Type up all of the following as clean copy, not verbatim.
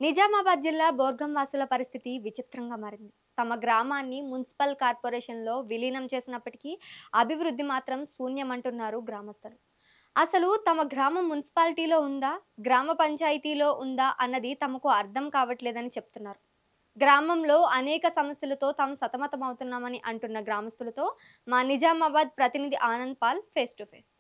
నిజామాబాద్ జిల్లా బోర్గం వాసుల పరిస్థితి విచిత్రంగా మారింది. తమ గ్రామాన్ని మున్సిపల్ కార్పొరేషన్లో విలీనం చేసినప్పటికీ అభివృద్ధి మాత్రం శూన్యమంటున్నారు గ్రామస్తులు. అసలు తమ గ్రామం మున్సిపాలిటీలో ఉందా, గ్రామ పంచాయతీలో ఉందా అన్నది తమకు అర్థం కావట్లేదని చెప్తున్నారు. గ్రామంలో అనేక సమస్యలతో తాము సతమతమవుతున్నామని అంటున్న గ్రామస్తులతో మా నిజామాబాద్ ప్రతినిధి Anand Pal face to face.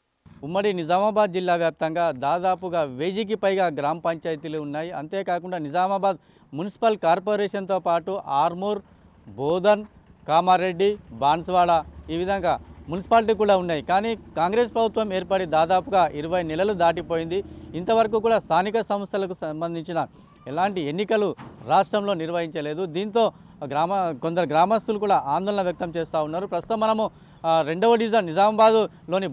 ఉమ్మడి నిజామాబాద్ జిల్లా వ్యాప్తంగా దాదాపుగా 1000కి పైగా గ్రామ పంచాయతీలు ఉన్నాయి. అంతేకాకుండా నిజామాబాద్ మున్సిపల్ కార్పొరేషన్తో పాటు ఆర్మూర్, బోధన్, కామారెడ్డి, బాన్స్వాడ ఈ విధంగా మున్సిపాలిటీ కూడా ఉన్నాయి. కానీ కాంగ్రెస్ ప్రభుత్వం ఏర్పడి దాదాపుగా 20 నెలలు దాటిపోయింది. ఇంతవరకు కూడా స్థానిక సంస్థలకు సంబంధించిన ఎలాంటి ఎన్నికలు రాష్ట్రంలో నిర్వహించలేదు. దీంతో కొందరు గ్రామస్తులు కూడా ఆందోళన వ్యక్తం చేస్తూ ఉన్నారు. ప్రస్తుతం మనము 2వ డివిజన్ నిజామాబాద్లోని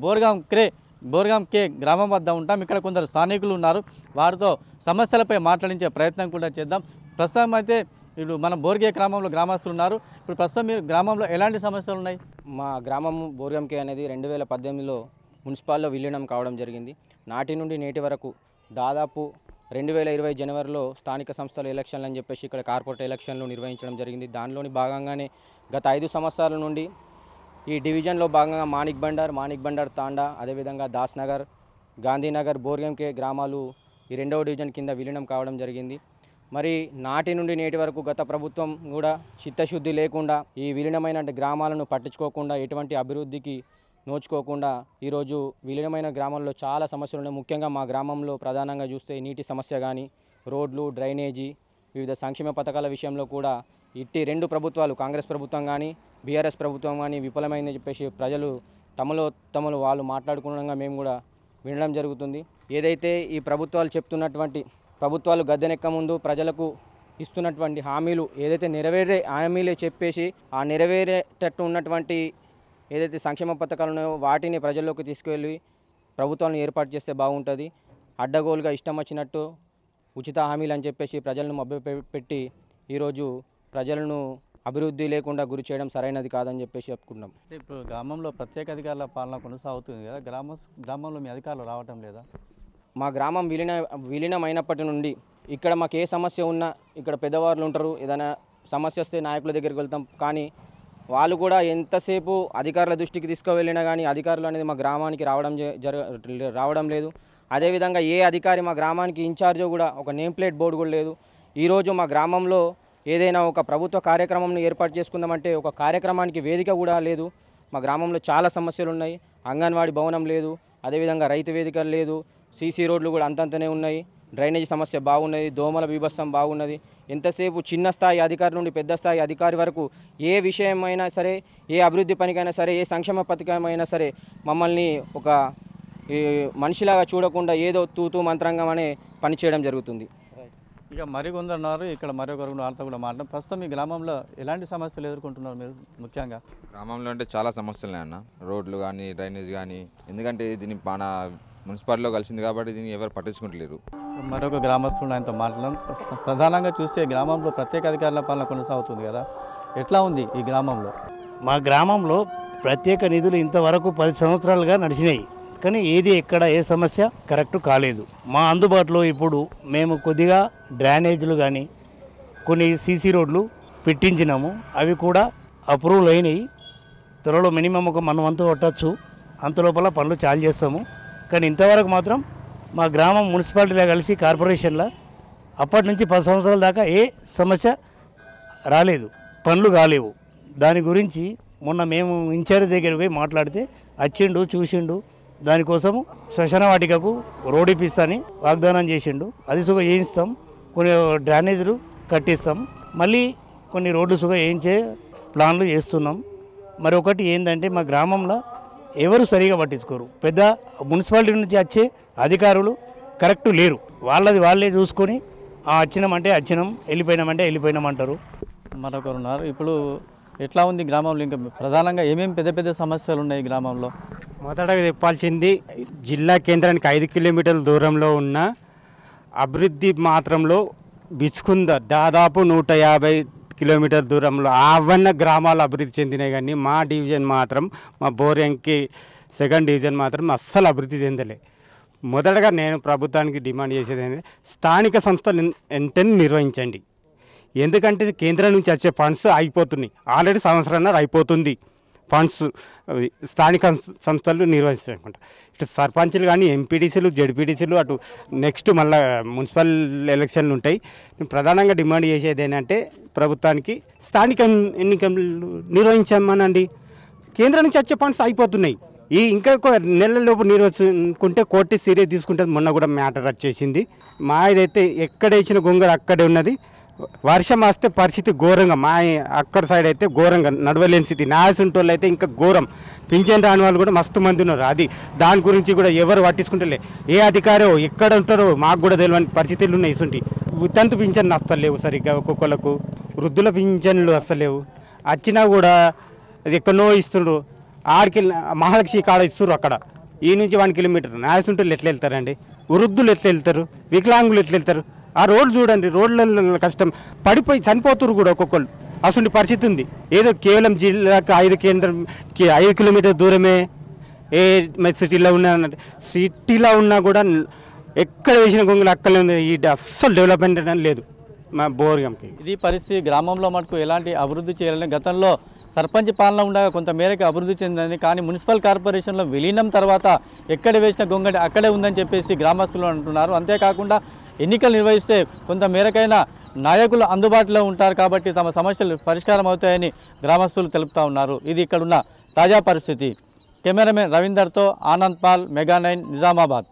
బోర్గాం కే గ్రామం వద్ద ఉంటాం. ఇక్కడ కొందరు స్థానికులు ఉన్నారు. వారితో సమస్యలపై మాట్లాడించే ప్రయత్నం కూడా చేద్దాం. ప్రస్తుతం అయితే ఇప్పుడు మన బోర్గే గ్రామంలో గ్రామస్తులు ఉన్నారు. ఇప్పుడు ప్రస్తుతం మీరు గ్రామంలో ఎలాంటి సమస్యలు ఉన్నాయి? మా గ్రామం బోర్గం కే అనేది 2018లో మున్సిపాల్లో విలీనం కావడం జరిగింది. నాటి నుండి నేటి వరకు దాదాపు 2020 జనవరిలో స్థానిక సంస్థల ఎలక్షన్లు అని చెప్పేసి ఇక్కడ కార్పొరేట్ ఎలక్షన్లు నిర్వహించడం జరిగింది. దానిలోని భాగంగానే గత 5 సంవత్సరాల నుండి ఈ డివిజన్లో భాగంగా మాణిక్ బండార్ తాండా, అదేవిధంగా దాస్నగర్, గాంధీనగర్, బోర్గం కే గ్రామాలు ఈ 2వ డివిజన్ కింద విలీనం కావడం జరిగింది. మరి నాటి నుండి నేటి వరకు గత ప్రభుత్వం కూడా చిత్తశుద్ధి లేకుండా ఈ విలీనమైన గ్రామాలను పట్టించుకోకుండా ఎటువంటి అభివృద్ధికి నోచుకోకుండా ఈరోజు విలీనమైన గ్రామాల్లో చాలా సమస్యలు ఉన్నాయి. ముఖ్యంగా మా గ్రామంలో ప్రధానంగా చూస్తే నీటి సమస్య కానీ, రోడ్లు, డ్రైనేజీ, వివిధ సంక్షేమ పథకాల విషయంలో కూడా ఇట్టి 2 ప్రభుత్వాలు కాంగ్రెస్ ప్రభుత్వం కానీ బీఆర్ఎస్ ప్రభుత్వం కానీ విఫలమైందని చెప్పేసి ప్రజలు తమలో వాళ్ళు మాట్లాడుకునగా మేము కూడా వినడం జరుగుతుంది. ఏదైతే ఈ ప్రభుత్వాలు చెప్తున్నటువంటి ప్రభుత్వాలు గద్దెనెక్క ముందు ప్రజలకు ఇస్తున్నటువంటి హామీలు ఏదైతే నెరవేరే హామీలే చెప్పేసి ఆ నెరవేరేటట్టు ఉన్నటువంటి ఏదైతే సంక్షేమ పథకాలు ఉన్నాయో వాటిని ప్రజల్లోకి తీసుకువెళ్ళి ప్రభుత్వాలను ఏర్పాటు చేస్తే బాగుంటుంది. అడ్డగోలుగా ఇష్టం వచ్చినట్టు ఉచిత హామీలు అని చెప్పేసి ప్రజలను మభ్యపెట్టి ఈరోజు ప్రజలను అభివృద్ధి లేకుండా గురి చేయడం సరైనది కాదని చెప్పేసి చెప్పుకుంటాం. ఇప్పుడు గ్రామంలో ప్రత్యేక అధికారుల పాలన కొనసాగుతుంది కదా, గ్రామంలో మీ అధికారులు రావటం లేదా? మా గ్రామం విలీనం అయినప్పటి నుండి ఇక్కడ మాకు ఏ సమస్య ఉన్నా ఇక్కడ పెద్దవాళ్ళు ఉంటారు. ఏదైనా సమస్య వస్తే నాయకుల దగ్గరికి వెళ్తాం. కానీ వాళ్ళు కూడా ఎంతసేపు అధికారుల దృష్టికి తీసుకువెళ్ళినా కానీ అధికారులు అనేది మా గ్రామానికి రావడం లేదు. అదేవిధంగా ఏ అధికారి మా గ్రామానికి ఇన్ఛార్జో కూడా ఒక నేమ్ ప్లేట్ బోర్డు కూడా లేదు. ఈరోజు మా గ్రామంలో ఏదైనా ఒక ప్రభుత్వ కార్యక్రమంను ఏర్పాటు చేసుకుందామంటే ఒక కార్యక్రమానికి వేదిక కూడా లేదు. మా గ్రామంలో చాలా సమస్యలు ఉన్నాయి. అంగన్వాడీ భవనం లేదు, అదేవిధంగా రైతు వేదిక లేదు, సీసీ రోడ్లు కూడా అంతంతనే ఉన్నాయి, డ్రైనేజీ సమస్య బాగున్నది, దోమల బీభత్సం బాగున్నది. ఎంతసేపు చిన్న స్థాయి అధికారి నుండి పెద్ద స్థాయి అధికారి వరకు ఏ విషయమైనా సరే, ఏ అభివృద్ధి పనికైనా సరే, ఏ సంక్షేమ పథకమైనా సరే మమ్మల్ని ఒక మనిషిలాగా చూడకుండా ఏదో తూతూ మంత్రంగా అనే పని చేయడం జరుగుతుంది. ఇక మరికొందరు ఉన్నారు. ఇక్కడ మరొకరు వాళ్ళతో కూడా మాట్లాడడం. ప్రస్తుతం ఈ గ్రామంలో ఎలాంటి సమస్యలు ఎదుర్కొంటున్నారు మీరు? ముఖ్యంగా గ్రామంలో అంటే చాలా సమస్యలు ఉన్నాయన్న, రోడ్లు కానీ డ్రైనేజ్ కానీ. ఎందుకంటే దీన్ని మన మున్సిపాలిటీలో కలిసింది కాబట్టి దీన్ని ఎవరు పట్టించుకుంటలేరు. మరొక గ్రామస్తులు ఆయనతో మాట్లాడడం. ప్రధానంగా చూస్తే గ్రామంలో ప్రత్యేక అధికారుల పాలన కొనసాగుతుంది కదా, ఎట్లా ఉంది ఈ గ్రామంలో? మా గ్రామంలో ప్రత్యేక నిధులు ఇంతవరకు 10 సంవత్సరాలుగా నడిచినాయి. కానీ ఏది ఎక్కడ ఏ సమస్య కరెక్ట్ కాలేదు. మా అందుబాటులో ఇప్పుడు మేము కొద్దిగా డ్రైనేజీలు కానీ కొన్ని సీసీ రోడ్లు పెట్టించినాము. అవి కూడా అప్రూవల్ అయినాయి. త్వరలో మినిమం ఒక మన వంతు కొట్టచ్చు, అంత లోపల పనులు చాలు చేస్తాము. కానీ ఇంతవరకు మాత్రం మా గ్రామం మున్సిపాలిటీలో కలిసి కార్పొరేషన్లో అప్పటి నుంచి 10 సంవత్సరాల దాకా ఏ సమస్య రాలేదు, పనులు కాలేవు. దాని గురించి మొన్న మేము ఇన్ఛార్జ్ దగ్గరికి పోయి మాట్లాడితే వచ్చిండు, చూసిండు. దానికోసము శ్మశాన వాటికకు రోడ్ ఇప్పిస్తాని వాగ్దానం చేసిండు. అది సుగా వేయిస్తాం, కొన్ని డ్రైనేజీలు కట్టిస్తాం, మళ్ళీ కొన్ని రోడ్లు సుగా వేయించే ప్లాన్లు చేస్తున్నాం. మరొకటి ఏంటంటే మా గ్రామంలో ఎవరు సరిగా పట్టించుకోరు. పెద్ద మున్సిపాలిటీ నుంచి వచ్చే అధికారులు కరెక్ట్ లేరు. వాళ్ళే చూసుకొని వచ్చినామంటే వచ్చినాం, వెళ్ళిపోయినామంటే వెళ్ళిపోయినామంటారు. మరొకరు ఉన్నారు. ఇప్పుడు ఎట్లా ఉంది గ్రామంలో? ఇంకా ప్రధానంగా ఏమేమి పెద్ద సమస్యలు ఉన్నాయి గ్రామంలో? మొదటగా చెప్పాల్సింది, జిల్లా కేంద్రానికి 5 కిలోమీటర్ల దూరంలో ఉన్న అభివృద్ధి మాత్రంలో బిచ్చుకుంద దాదాపు 150 కిలోమీటర్ల దూరంలో ఆవన్న గ్రామాలు అభివృద్ధి చెందినాయి. కానీ మా డివిజన్ మాత్రం, మా బోర్గంకి 2nd డివిజన్ మాత్రం అస్సలు అభివృద్ధి చెందలే. మొదటగా నేను ప్రభుత్వానికి డిమాండ్ చేసేది ఏంటంటే స్థానిక సంస్థలు వెంటనే నిర్వహించండి. ఎందుకంటే కేంద్రం నుంచి వచ్చే ఫండ్స్ అయిపోతున్నాయి, ఆల్రెడీ సంవత్సరాన్నర అయిపోతుంది ఫండ్స్ స్థానిక సంస్థలు నిర్వహించకుండా. ఇటు సర్పంచ్లు కానీ ఎంపీటీసీలు జెడ్పీటీసీలు అటు నెక్స్ట్ మళ్ళీ మున్సిపల్ ఎలక్షన్లు ఉంటాయి. ప్రధానంగా డిమాండ్ చేసేది ఏంటంటే ప్రభుత్వానికి స్థానిక ఎన్నికలు నిర్వహించామనండి. కేంద్రం నుంచి వచ్చే ఫండ్స్ అయిపోతున్నాయి, ఈ ఇంకా నెలలోపు నిర్వహించుకుంటే కోర్టు సీరియస్ తీసుకుంటుంది. మొన్న కూడా మ్యాటర్ వచ్చేసింది. మా ఇదైతే ఎక్కడ వేసిన గొంగళ అక్కడే ఉన్నది. వర్షం వస్తే పరిస్థితి ఘోరంగా, మా అక్కడ సైడ్ అయితే ఘోరంగా నడవలేని స్థితి. న్యాయసుంటోళ్ళు అయితే ఇంకా ఘోరం, పింఛన్ రాని వాళ్ళు కూడా మస్తు మంది ఉన్నారు. అది దాని గురించి కూడా ఎవరు పట్టించుకుంటలే. ఏ అధికారో ఎక్కడ ఉంటారో మాకు కూడా తెలియని పరిస్థితులు ఉన్నాయి. ఇసుంటి తంతు పింఛన్లు వస్తలేవు సరిగ్గా, ఒక్కొక్కళ్ళకు వృద్ధుల పింఛన్లు వస్తలేవు. వచ్చినా కూడా అది ఎక్కడో ఇస్తుండ్రు. ఆడికి మహాలక్ష్మి కాడ ఇస్తున్నారు, అక్కడ ఈ నుంచి 1 కిలోమీటర్. న్యాయసుంటోళ్ళు ఎట్లా వెళ్తారండి? వృద్ధులు ఎట్లా వెళ్తారు? వికలాంగులు ఎట్లా వెళ్తారు? ఆ రోడ్లు చూడండి, రోడ్లలో కష్టం పడిపోయి చనిపోతున్నారు కూడా ఒక్కొక్కళ్ళు. అసలు పరిస్థితి ఉంది. ఏదో కేవలం జిల్లాకు 5 కిలోమీటర్ దూరమే ఏ సిటీలో ఉన్నా, సిటీలో ఉన్నా కూడా ఎక్కడ వేసిన గొంగులు అక్కడే ఉంది. ఈ అస్సలు డెవలప్మెంట్ అనేది లేదు మా బోర్గంకి. ఇది పరిస్థితి. గ్రామంలో మటుకు ఎలాంటి అభివృద్ధి చేయాలని గతంలో సర్పంచ్ పాలన ఉండగా కొంత మేరకు అభివృద్ధి చెందింది. కానీ మున్సిపల్ కార్పొరేషన్లో విలీనం తర్వాత ఎక్కడ వేసిన గొంగడి అక్కడే ఉందని చెప్పేసి గ్రామస్తులు అంటున్నారు. అంతేకాకుండా ఎన్నికలు నిర్వహిస్తే కొంత మేరకైనా నాయకులు అందుబాటులో ఉంటారు కాబట్టి తమ సమస్యలు పరిష్కారం అవుతాయని గ్రామస్తులు తెలుపుతూ ఉన్నారు. ఇది ఇక్కడున్న తాజా పరిస్థితి. కెమెరామెన్ రవీందర్తో ఆనంద్ పాల్, మెగా 9, నిజామాబాద్.